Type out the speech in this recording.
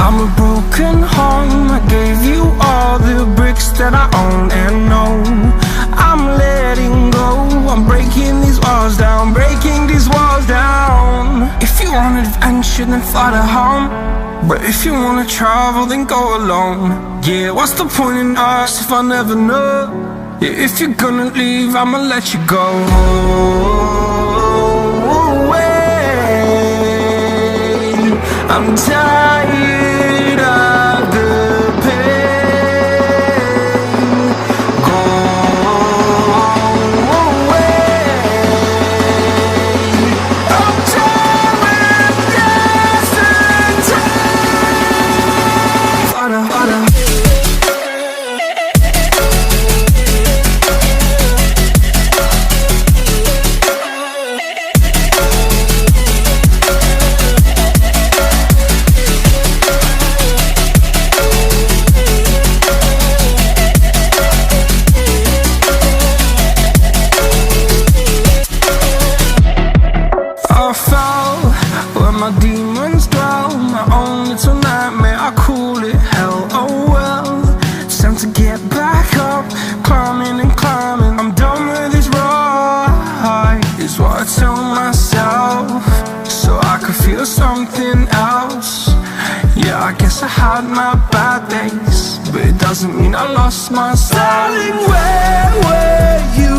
I'm a broken home. I gave you all the bricks that I own and know. I'm letting go. I'm breaking these walls down, breaking these walls down. If you want adventure, then fly to home. But if you wanna travel, then go alone. Yeah, what's the point in us if I never know? Yeah, if you're gonna leave, I'ma let you go. I'm tired of the pain. Go away. I'm tired of yesterday. Harder, harder. My demons dwell, my own little nightmare, I call it hell, oh well. It's time to get back up, climbing and climbing. I'm done with this ride, is what I tell myself, so I could feel something else. Yeah, I guess I had my bad days, but it doesn't mean I lost my style. Darling, where were you